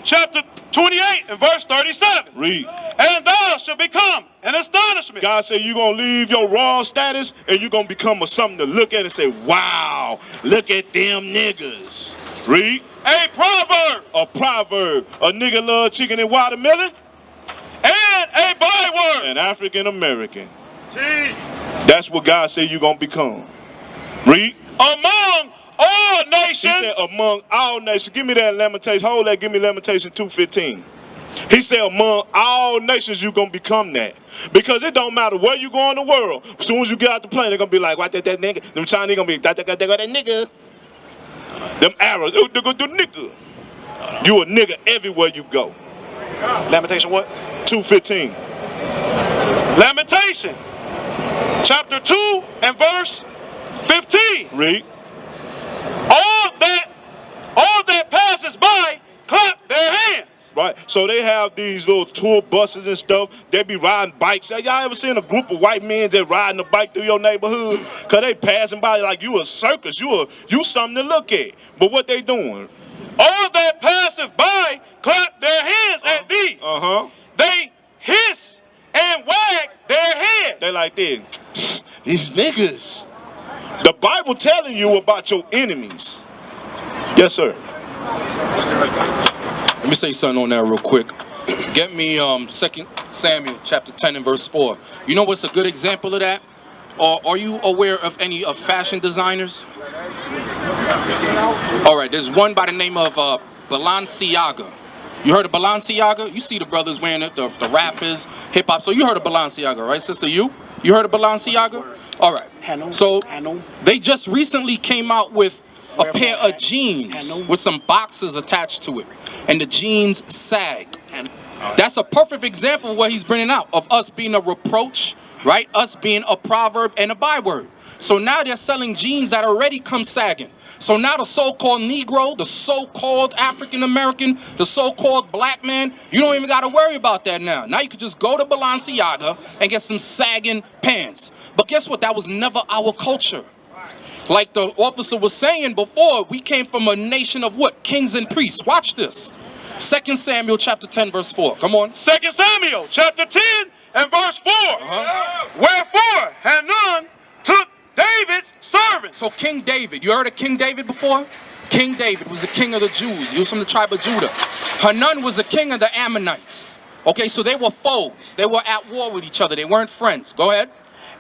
chapter 28 and verse 37. Read. And thou shalt become an astonishment. God said you're going to leave your raw status and you're going to become something to look at and say, wow, look at them niggas. Read. A proverb. A proverb. A nigga love chicken and watermelon. And a byword. An African American. That's what God said you're going to become. Read. Among all nations. He said among all nations. Give me that Lamentation. Hold that. Give me Lamentation 2:15. He said among all nations you're going to become that. Because it don't matter where you go in the world. As soon as you get out the plane, they're going to be like, what that nigga? Them Chinese going to be, that nigga. Them Arabs, the nigga. You a nigga everywhere you go. Lamentation what? 2:15. Lamentation. Chapter 2 and verse 15. Read. All that passes by clap their hands. Right, so they have these little tour buses and stuff. They be riding bikes. Y'all ever seen a group of white men that riding a bike through your neighborhood? Cause they passing by like you a circus, you something to look at. But what they doing? All that passeth by clap their hands at thee. They hiss and wag their head. They like this. These niggas. The Bible telling you about your enemies. Yes, sir. Let me say something on that real quick. Get me 2 Samuel chapter 10 and verse 4. You know what's a good example of that? Or are you aware of any fashion designers? All right, there's one by the name of Balenciaga. You heard of Balenciaga? You see the brothers wearing it, the rappers, hip hop. So you heard of Balenciaga, right, sister? You heard of Balenciaga? All right. So they just recently came out with a pair of jeans with some boxes attached to it, and the jeans sag. That's a perfect example of what he's bringing out, of us being a reproach, right? Us being a proverb and a byword. So now they're selling jeans that already come sagging. So now the so-called Negro, the so-called African American, the so-called black man, you don't even got to worry about that now. Now you could just go to Balenciaga and get some sagging pants. But guess what? That was never our culture. Like the officer was saying before, we came from a nation of what? Kings and priests. Watch this. 2 Samuel chapter 10 verse 4. Come on. 2 Samuel chapter 10 and verse 4. Wherefore Hanun took David's servants. So King David, you heard of King David before? King David was the king of the Jews. He was from the tribe of Judah. Hanun was the king of the Ammonites. Okay, so they were foes. They were at war with each other. They weren't friends. Go ahead.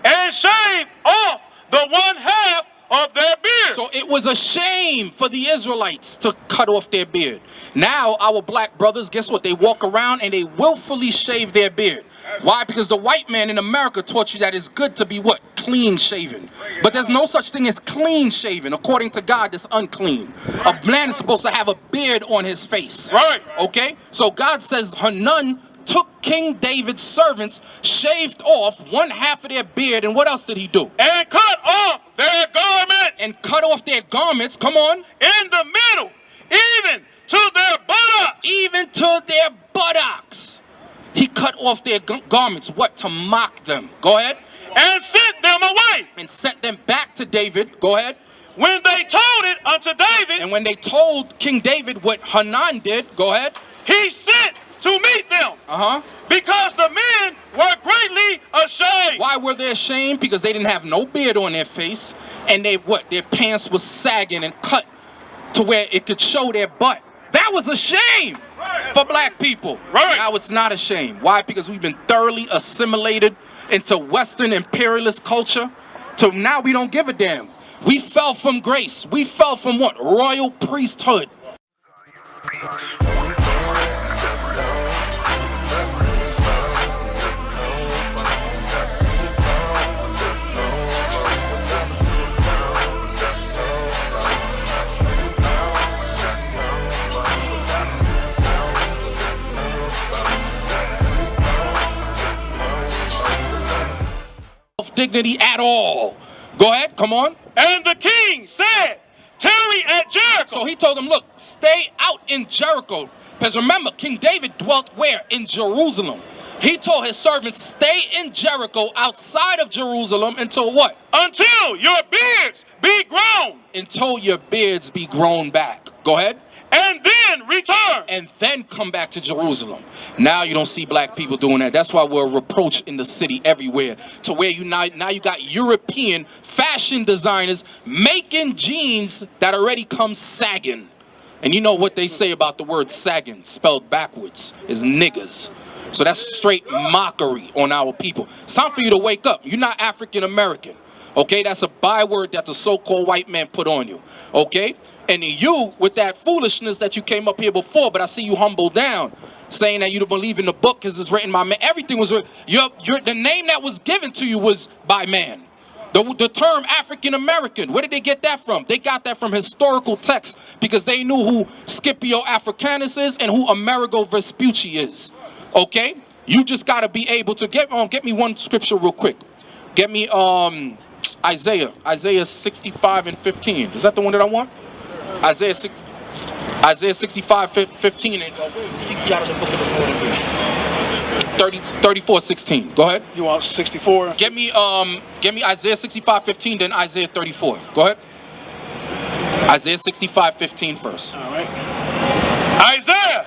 And shaved off the one half of their beard. So it was a shame for the Israelites to cut off their beard. Now our black brothers, guess what? They walk around and they willfully shave their beard. Why? Because the white man in America taught you that it's good to be what? Clean shaven. But there's no such thing as clean shaven. According to God, it's unclean. A man is supposed to have a beard on his face. Right. Okay? So God says Hanun took King David's servants, shaved off one half of their beard, and what else did he do? And cut off their garments. And cut off their garments, come on. In the middle, even to their buttocks. Even to their buttocks. He cut off their garments, what? To mock them. Go ahead. And sent them away. And sent them back to David. Go ahead. When they told it unto David. And when they told King David what Hanun did, go ahead. He sent to meet them. Because the men were greatly ashamed. Why were they ashamed? Because they didn't have no beard on their face. And their pants was sagging and cut to where it could show their butt. That was a shame for black people. Right. Now it's not a shame. Why? Because we've been thoroughly assimilated into Western imperialist culture. So now we don't give a damn. We fell from grace. We fell from what? Royal priesthood. Dignity at all. Go ahead, come on. And the king said, tarry at Jericho. So he told them, look, stay out in Jericho. Because remember, King David dwelt where? In Jerusalem. He told his servants, stay in Jericho outside of Jerusalem until what? Until your beards be grown. Until your beards be grown back. Go ahead. and then return. And then come back to Jerusalem. Now you don't see black people doing that. That's why we're a reproach in the city everywhere. To where you now you got European fashion designers making jeans that already come sagging. And you know what they say about the word sagging, spelled backwards, is niggas. So that's straight mockery on our people. It's time for you to wake up. You're not African American. Okay, that's a byword that the so-called white man put on you. Okay? And you, with that foolishness that you came up here before, but I see you humble down, saying that you don't believe in the book because it's written by man. Everything was written. The name that was given to you was by man. The term African American, where did they get that from? They got that from historical texts because they knew who Scipio Africanus is and who Amerigo Vespucci is. Okay? You just got to be able to get me one scripture real quick. Get me Isaiah 65 and 15. Is that the one that I want? Isaiah 65, 15, and where's the Ezekiel out of the book of the Lord? 34, 16. Go ahead. You want 64? Get me Isaiah 65, 15, then Isaiah 34. Go ahead. Isaiah 65, 15 first. All right. Isaiah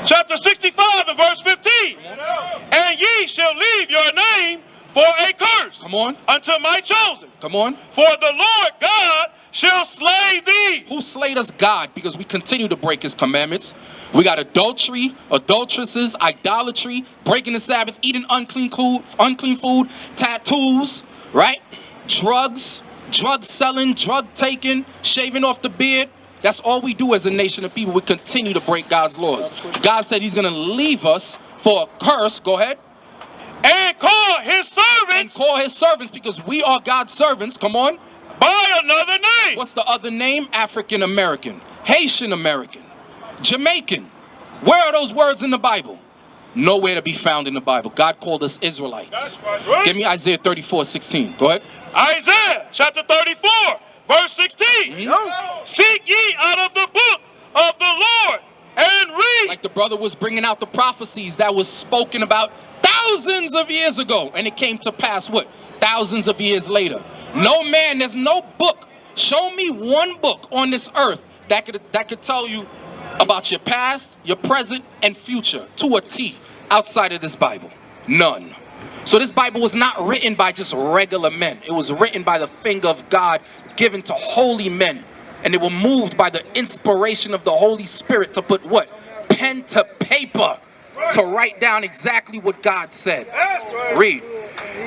chapter 65 and verse 15. And ye shall leave your name for a curse. Come on. Unto my chosen. Come on. For the Lord God shall slay thee. Who slayed us? God, because we continue to break his commandments. We got adultery, adulteresses, idolatry, breaking the Sabbath, eating unclean food, tattoos, right? Drugs, drug selling, drug taking, shaving off the beard. That's all we do as a nation of people. We continue to break God's laws. God said he's going to leave us for a curse. Go ahead. And call his servants. And call his servants, because we are God's servants. Come on. By another name. What's the other name? African American, Haitian American, Jamaican. Where are those words in the Bible? Nowhere to be found in the Bible. God called us Israelites. That's right. Give me Isaiah 34, 16. Go ahead. Isaiah chapter 34, verse 16. Seek ye out of the book of the Lord and read. Like the brother was bringing out the prophecies that was spoken about thousands of years ago. And it came to pass, what? Thousands of years later. No man, there's no book. Show me one book on this earth that could tell you about your past, your present, and future to a T outside of this Bible. None. So this Bible was not written by just regular men. It was written by the finger of God, given to holy men. And they were moved by the inspiration of the Holy Spirit to put what? Pen to paper to write down exactly what God said. Read.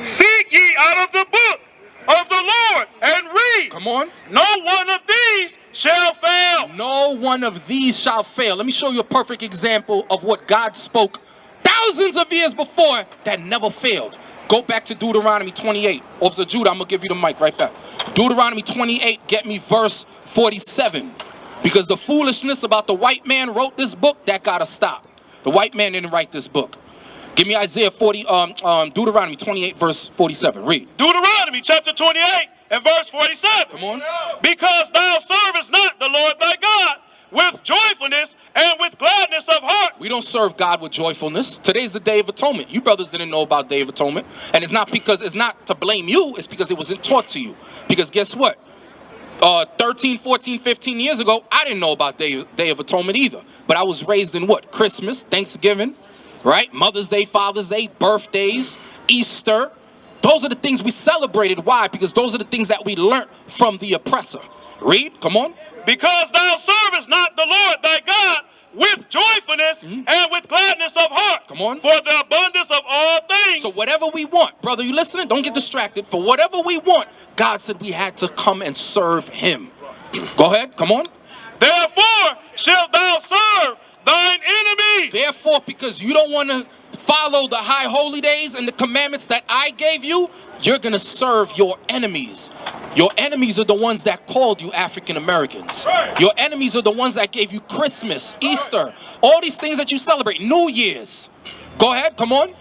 Seek ye out of the book of the Lord and read. Come on. No one of these shall fail. No one of these shall fail. Let me show you a perfect example of what God spoke thousands of years before that never failed. Go back to Deuteronomy 28. Officer Judah, I'm going to give you the mic right back. Deuteronomy 28, get me verse 47. Because the foolishness about the white man wrote this book, that got to stop. The white man didn't write this book. Give me Deuteronomy 28, verse 47. Read. Deuteronomy chapter 28 and verse 47. Come on. Because thou servest not the Lord thy God with joyfulness and with gladness of heart. We don't serve God with joyfulness. Today's the Day of Atonement. You brothers didn't know about Day of Atonement. And it's not to blame you. It's because it wasn't taught to you. Because guess what? 13, 14, 15 years ago, I didn't know about Day of Atonement either. But I was raised in what? Christmas, Thanksgiving, right? Mother's Day, Father's Day, birthdays, Easter. Those are the things we celebrated. Why? Because those are the things that we learned from the oppressor. Read, come on. Because thou servest not the Lord thy God with joyfulness and with gladness of heart. Come on. For the abundance of all things. So whatever we want, brother, you listening? Don't get distracted. For whatever we want, God said we had to come and serve him. Go ahead, come on. Therefore shalt thou serve thine enemies. Therefore, because you don't want to follow the high holy days and the commandments that I gave you, you're going to serve your enemies. Your enemies are the ones that called you African Americans. Your enemies are the ones that gave you Christmas, Easter, all these things that you celebrate, New Year's. Go ahead, come on.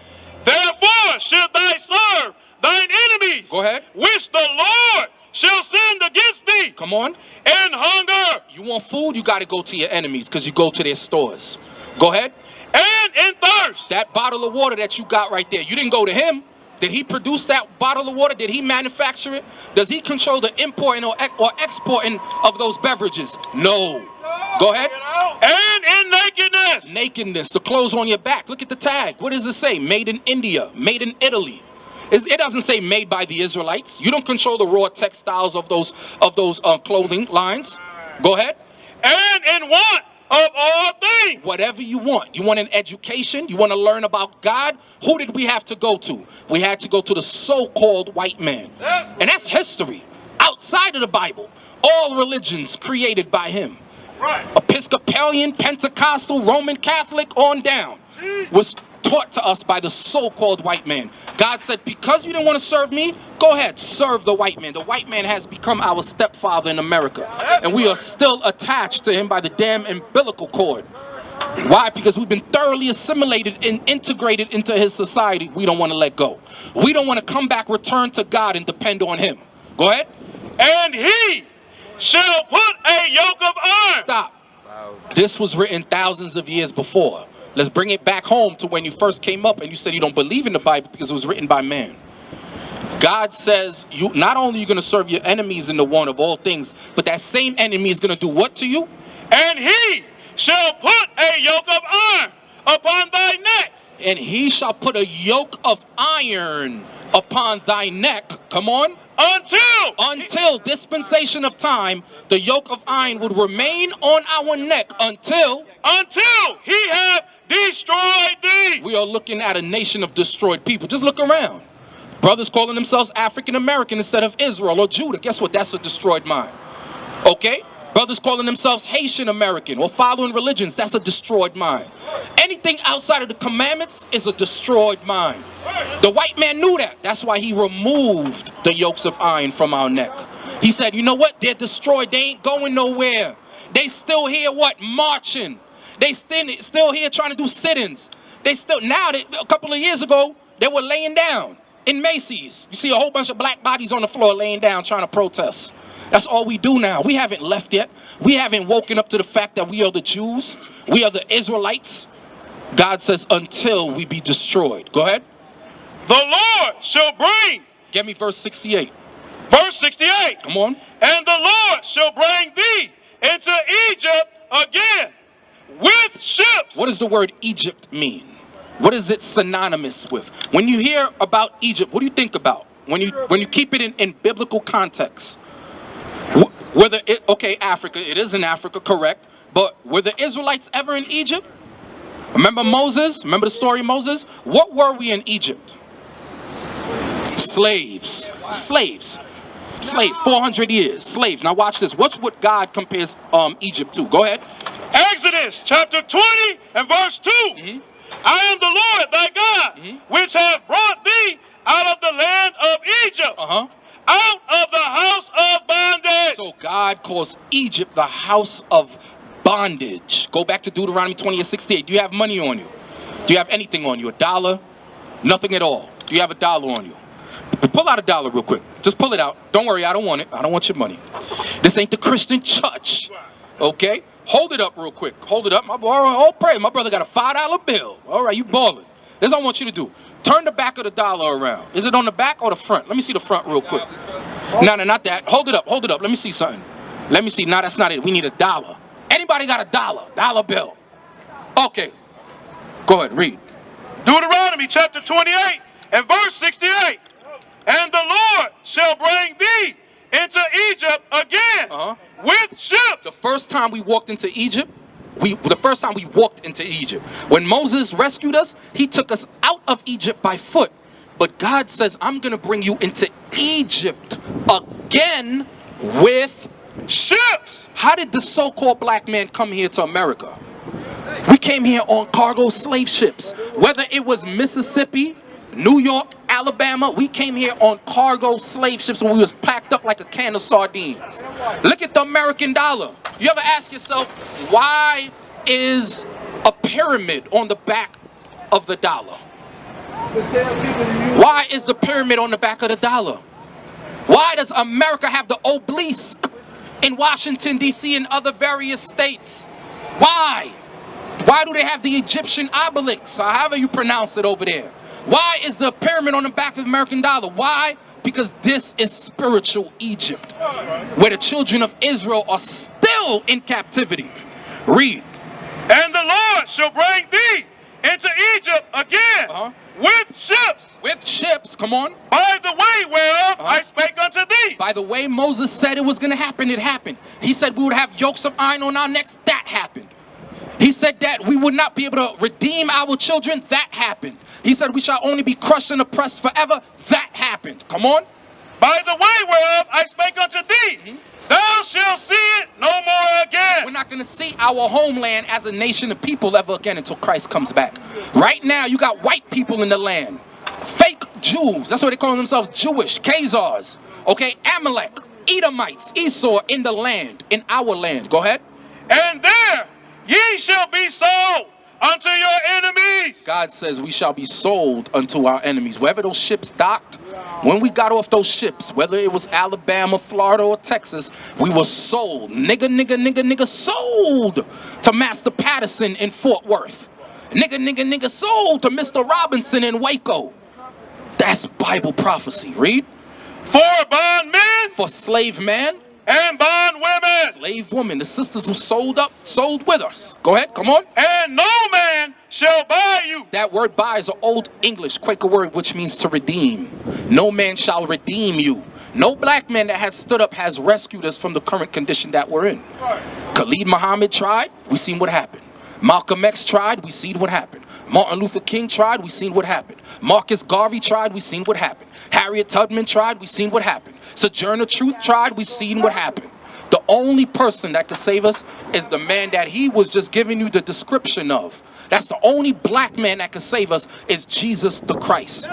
Therefore shalt thou serve thine enemies. Go ahead. Which the Lord shall send against thee. Come on. And hunger. You want food, you got to go to your enemies because you go to their stores. Go ahead. And in thirst. That bottle of water that you got right there, you didn't go to him. Did he produce that bottle of water? Did he manufacture it? Does he control the importing or exporting of those beverages? No. Go ahead. And in nakedness. Nakedness, the clothes on your back. Look at the tag. What does it say? Made in India, made in Italy. It doesn't say made by the Israelites. You don't control the raw textiles of those clothing lines. Go ahead. And in want of all things. Whatever you want. You want an education? You want to learn about God? Who did we have to go to? We had to go to the so-called white man. And that's history. Outside of the Bible. All religions created by him. Right. Episcopalian, Pentecostal, Roman Catholic, on down, was taught to us by the so-called white man. God said, because you didn't want to serve me, go ahead, serve the white man. The white man has become our stepfather in America. And we are still attached to him by the damn umbilical cord. Why? Because we've been thoroughly assimilated and integrated into his society. We don't want to let go. We don't want to come back, return to God, and depend on him. Go ahead. And he shall put a yoke of iron. Stop. This was written thousands of years before. Let's bring it back home to when you first came up and you said you don't believe in the Bible because it was written by man. God says you not only are you going to serve your enemies in the one of all things, but that same enemy is going to do what to you? And he shall put a yoke of iron upon thy neck. And he shall put a yoke of iron upon thy neck. Come on. Until dispensation of time, the yoke of iron would remain on our neck until he have destroyed thee. We are looking at a nation of destroyed people. Just look around. Brothers calling themselves African American instead of Israel or Judah. Guess what? That's a destroyed mind. Okay? Brothers calling themselves Haitian American or following religions. That's a destroyed mind. Anything outside of the commandments is a destroyed mind. The white man knew that. That's why he removed the yokes of iron from our neck. He said, you know what? They're destroyed. They ain't going nowhere. They still here, what? Marching. They still here trying to do sit-ins. A couple of years ago, they were laying down in Macy's. You see a whole bunch of black bodies on the floor laying down trying to protest. That's all we do now. We haven't left yet. We haven't woken up to the fact that we are the Jews. We are the Israelites. God says, until we be destroyed. Go ahead. The Lord shall bring. Get me verse 68. Verse 68. Come on. And the Lord shall bring thee into Egypt again with ships. What does the word Egypt mean? What is it synonymous with? When you hear about Egypt, what do you think about? When you keep it in biblical context. Africa, it is in Africa, correct. But were the Israelites ever in Egypt? Remember Moses? Remember the story of Moses? What were we in Egypt? Slaves. 400 years. Slaves. Now watch this. What's what God compares Egypt to? Go ahead. Exodus chapter 20 and verse 2. Mm-hmm. I am the Lord thy God, which have brought thee out of the land of Egypt. Out of the house of bondage. So God calls Egypt the house of bondage. Go back to Deuteronomy 20 and 68. Do you have money on you? Do you have anything on you? A dollar? Nothing at all. Do you have a dollar on you? Pull out a dollar real quick. Just pull it out. Don't worry, I don't want it. I don't want your money. This ain't the Christian church. Okay? Hold it up real quick. Hold it up. Oh, pray. My brother got a $5 bill. All right, you balling. This is what I want you to do. Turn the back of the dollar around. Is it on the back or the front? Let me see the front real quick. No, not that. Hold it up. Hold it up. Let me see something. Let me see. No, that's not it. We need a dollar. Anybody got a dollar? Dollar bill. Okay. Go ahead. Read. Deuteronomy chapter 28 and verse 68. And the Lord shall bring thee into Egypt again with ships. The first time we walked into Egypt, when Moses rescued us, he took us out of Egypt by foot. But God says, I'm going to bring you into Egypt again with ships. How did the so-called black man come here to America? We came here on cargo slave ships. Whether it was Mississippi, New York, Alabama, we came here on cargo slave ships when we was packed up like a can of sardines. Look at the American dollar. You ever ask yourself, why is a pyramid on the back of the dollar? Why is the pyramid on the back of the dollar? Why does America have the obelisk in Washington, D.C. and other various states? Why? Why do they have the Egyptian obelisk, or however you pronounce it over there? Why is the pyramid on the back of the American dollar? Why? Because this is spiritual Egypt, where the children of Israel are still in captivity. Read. And the Lord shall bring thee into Egypt again with ships. With ships, come on. By the way whereof I spake unto thee. By the way Moses said it was going to happen, it happened. He said we would have yokes of iron on our necks, that happened. He said that we would not be able to redeem our children, that happened. He said we shall only be crushed and oppressed forever, that happened. Come on. By the way whereof I spake unto thee, thou shalt see it no more again. We're not going to see our homeland as a nation of people ever again until Christ comes back. Right now, you got white people in the land. Fake Jews. That's what they call themselves, Jewish. Khazars. Okay, Amalek, Edomites, Esau in the land, in our land. Go ahead. And there ye shall be sold unto your enemies. God says we shall be sold unto our enemies. Wherever those ships docked, when we got off those ships, whether it was Alabama, Florida, or Texas, we were sold. Nigga, sold to Master Patterson in Fort Worth. Nigga, sold to Mr. Robinson in Waco. That's Bible prophecy. Read. For bondmen. For slave man. And bondwomen. Slave woman. The sisters who sold with us. Go ahead, come on. And no man shall buy you. That word buy is an old English Quaker word which means to redeem. No man shall redeem you. No black man that has stood up has rescued us from the current condition that we're in. Khalid Muhammad tried, we seen what happened. Malcolm X tried, we seen what happened. Martin Luther King tried, we seen what happened. Marcus Garvey tried, we seen what happened. Harriet Tubman tried, we seen what happened. Sojourner Truth tried, we seen what happened. The only person that can save us is the man that he was just giving you the description of. That's the only black man that can save us is Jesus the Christ.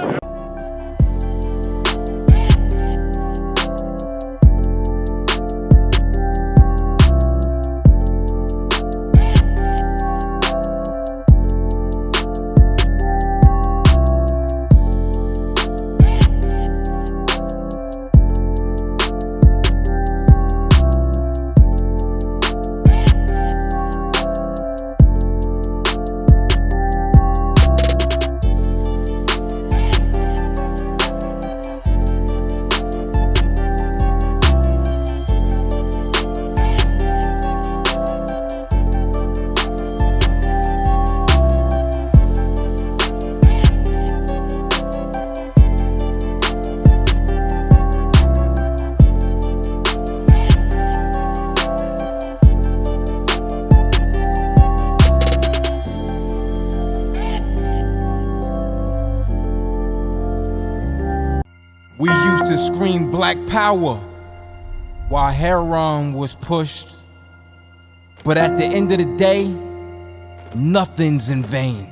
We used to scream black power while heroin was pushed. But at the end of the day, nothing's in vain.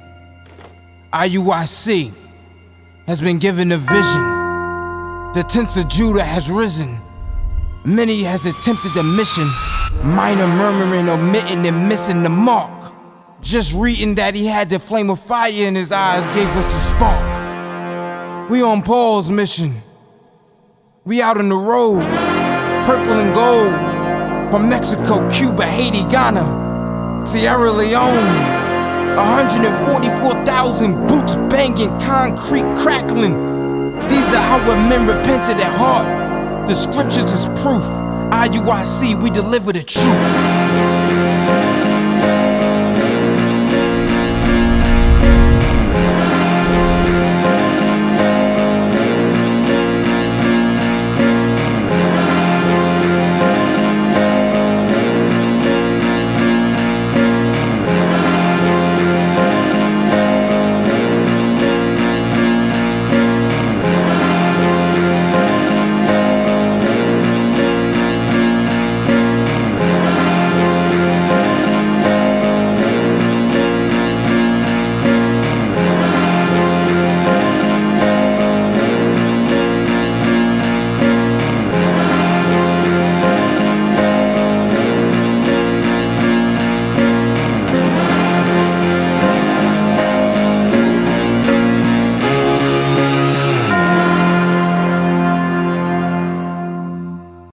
IUIC has been given a vision. The tents of Judah has risen. Many has attempted the mission. Minor murmuring, omitting, and missing the mark. Just reading that he had the flame of fire in his eyes gave us the spark. We on Paul's mission. We out on the road, purple and gold, from Mexico, Cuba, Haiti, Ghana, Sierra Leone. 144,000 boots banging, concrete crackling. These are our men repented at heart. The scriptures is proof. IUIC, we deliver the truth.